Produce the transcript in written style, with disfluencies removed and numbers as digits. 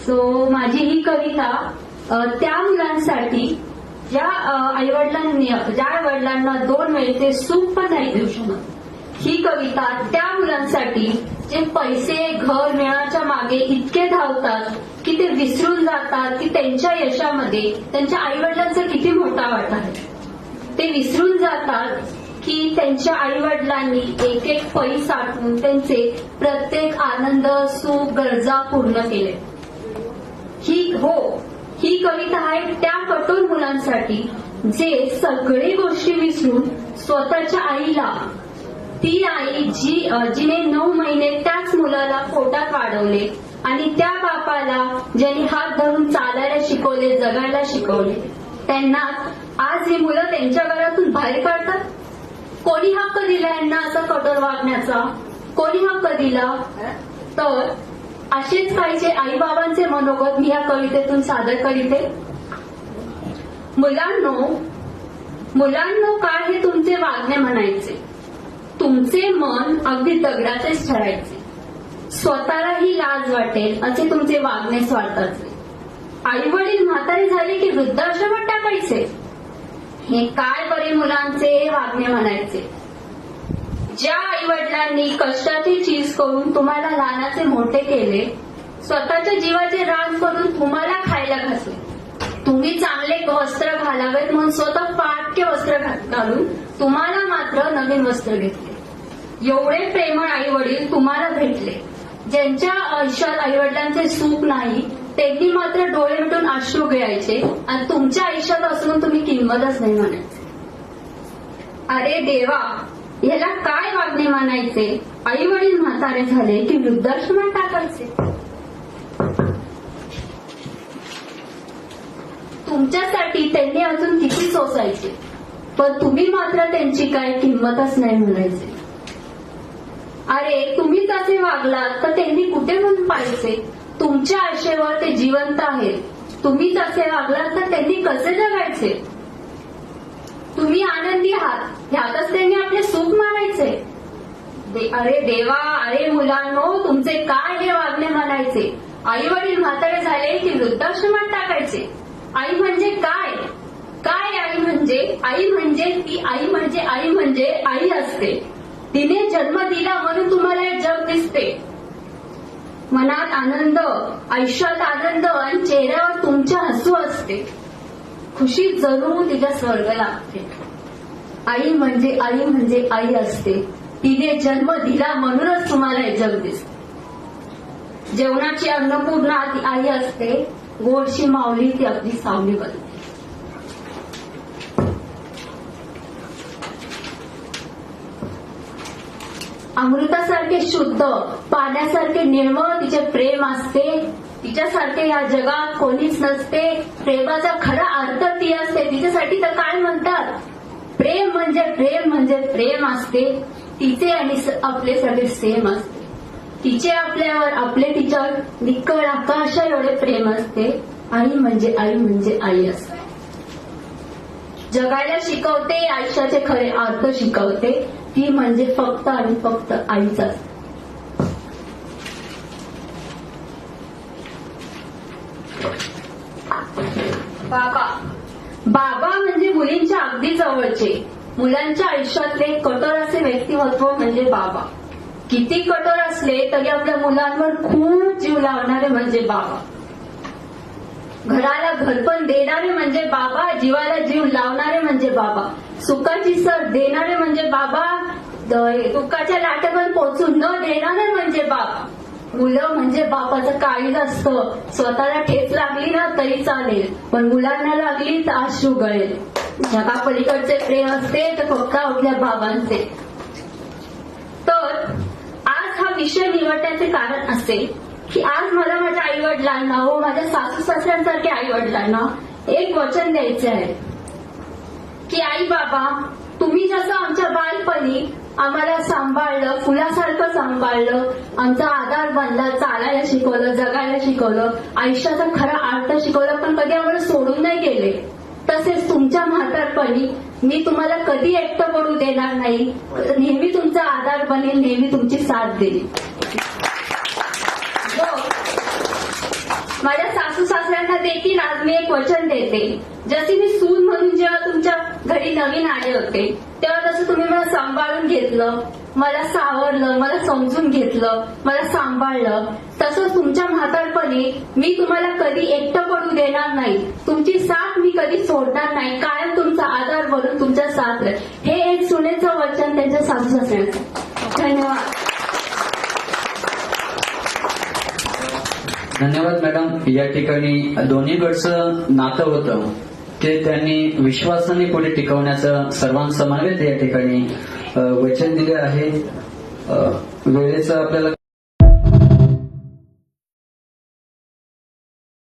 So माझी ही कविता त्या मुलांसाठी ज्या वडिलांना 2 वेळचे सुख पण नाही देऊ शकत. ही कविता त्या मुलांसाठी जे पैसे घर मिळण्याच्या मागे इतके धावतात की ते विसरून जातात की त्यांच्या यशामध्ये त्यांच्या आई वडिलांचा किती मोठा वाटा आहे. ते विसरून जातात की त्यांच्या आई वडिलांनी एक एक पै साठवून त्यांचे प्रत्येक आनंद सुख गरजा पूर्ण केले. ही कविता आहे त्या कठोर मुलांसाठी जे सगळे गोष्टी विसरून स्वतःच्या आईला, ती आई जिने 9 महिने त्याच मुलाला पोटात वाढवले आणि त्या बापाला ज्यांनी हात धरून चालायला शिकवले, जगायला शिकवले, त्यांना आज ही मुलं त्यांच्या घरातून बाहेर काढतात. कोणी हक्क दिला यांना असं कठोर वागण्याचा? कोणी हक्क दिला? तर असेच काहीचे आई बाबांचे मनोगत मी या कवितेतून सादर करीते. मुलांनो काय हे तुमचे वागणे म्हणायचे, तुमचे मन अगदी दगडाचेच ठरायचे, स्वतःलाही लाज वाटेल असे तुमचे वागणे स्वार्थाचे, आई वडील म्हातारे झाले की वृद्धाश्रमात टाकायचे, हे काय बरे मुलांचे वागणे म्हणायचे. ज्या आई वडिलांनी कष्टाची चीज करून तुम्हाला लहानाचे मोठे केले, स्वतःच्या जीवाचे रान करून तुम्हाला खायला घातले, तुम्ही चांगले वस्त्र घालावेत म्हणून स्वतः फाटके वस्त्र घालून तुम्हाला मात्र नवीन वस्त्र घेतले. एवढे प्रेमळ आई वडील तुम्हाला भेटले. ज्यांच्या आयुष्यात आई वडिलांचे सुख नाही त्यांनी मात्र डोळे मिटून अश्रू गिळायचे आणि तुमच्या आयुष्यात असून तुम्ही किंमतच नाही म्हणायचे. अरे देवा, याला काय वागणे मानायचे? आई वडील म्हातारे झाले की वृद्धाश्रमात टाकायचे. तुमच्यासाठी त्यांनी अजून किती सोसायचे, पण तुम्ही मात्र त्यांची काय किंमतच नाही म्हणायचे. अरे तुम्हीच असे वागलात तर त्यांनी कुठे म्हणून पाहिजे? तुमच्या आशेवर ते जिवंत आहेत. तुम्हीच असे वागलात तर त्यांनी कसे जगायचे? तुम्ही आनंदी आहात ह्यातच त्यांनी आपले सुख मानायचे. अरे देवा, अरे मुलांनो, तुमचे काय हे वागणे म्हणायचे? आई वडील म्हातारे झाले की वृद्धाश्रमात टाकायचे. आई म्हणजे काय? काय आई म्हणजे? आई म्हणजे ती आई म्हणजे आई म्हणजे आई असते. तिने जन्म दिला म्हणून तुम्हाला हे जग दिसते. मनात आनंद, आयुष्यात आनंद आणि चेहऱ्यावर तुमच्या हसू असते. खुशी जरूर तिच्या स्वर्ग लागते. आई म्हणजे आई असते. तिने जन्म दिला म्हणूनच तुम्हाला हे जग दिसते. जेवणाची अन्नपूर्णा ती आई असते. गोडशी माऊली ती आपली सावली बनते. अमृतासारखे शुद्ध, पाण्यासारखे निर्मळ तिचे प्रेम असते. तिच्यासारखे या जगात कोणीच नसते. प्रेमाचा खरा अर्थ ती असते. तिच्यासाठी तर काय म्हणतात, प्रेम म्हणजे प्रेम असते. तिचे आणि आपले सगळे सेम असते. तिचे आपल्यावर, आपले तिच्यावर निकळ आकाशा एवढे प्रेम असते. आई म्हणजे आई असते. जगायला शिकवते, आयुष्याचे खरे अर्थ शिकवते. ती म्हणजे फक्त आणि फक्त आईच असते. बाबा म्हणजे मुलींच्या अगदी जवळचे. मुलांच्या आयुष्यातले कठोर असे व्यक्तिमत्व म्हणजे बाबा. किती कठोर असले तरी आपल्या मुलांवर खूप जीव लावणारे म्हणजे बाबा. घराला घरपण देणारे म्हणजे बाबा. जीवाला जीव लावणारे म्हणजे बाबा. सुखाची सर देणारे म्हणजे बाबा. दुःखाच्या लाटेवर पोचून न देणारे म्हणजे बाबा. मुलं म्हणजे बापाचं काळीज असतं. स्वतःला ठेच लागली ना तरी चालेल, पण मुलांना लागली तर अश्रू गळेल. जगा पलीकडचे प्रेम असते तर फक्त आपल्या बाबांचे. तर आज हा विषय निवडण्याचे कारण असे की आज मला माझ्या आई वडिलांना व माझ्या सासू सासऱ्यांसारख्या आई वडिलांना एक वचन द्यायचे आहे की आई बाबा, तुम्ही जसं आमच्या बालपणी आम्हाला सांभाळलं, फुलासारखं सांभाळलं, आमचा आधार बनला, चालायला शिकवलं, जगायला शिकवलं, आयुष्याचा खरा अर्थ शिकवलं, पण कधी आम्हाला सोडून नाही गेले, तसेच तुमच्या म्हातारपणी मी तुम्हाला कधी एकटं पडू देणार नाही. नेहमी तुमचा आधार बनेल, नेहमी तुमची साथ देईल. माझ्या सासू सासऱ्यांना देखील आज मी एक वचन देते, जशी मी सून म्हणून जेव्हा तुमच्या घरी नवीन आले होते तेव्हा जसं तुम्ही मला सांभाळून घेतलं, मला सावरलं, मला समजून घेतलं, मला सांभाळलं, तसंच तुमच्या म्हातारपणी मी तुम्हाला कधी एकटं पडू देणार नाही. तुमची साथ मी कधी सोडणार नाही. कायम तुमचा आधार बनून तुमच्या साथ राहील. हे एक सुनेचं वचन त्यांच्या सासू सासऱ्यांचं. धन्यवाद. धन्यवाद मॅडम. या ठिकाणी दोन्हीकडचं नातं होतं ते त्यांनी विश्वासाने पुढे टिकवण्याचं सर्वांसमवेत या ठिकाणी वचन दिले आहे. वेळेचं आपल्याला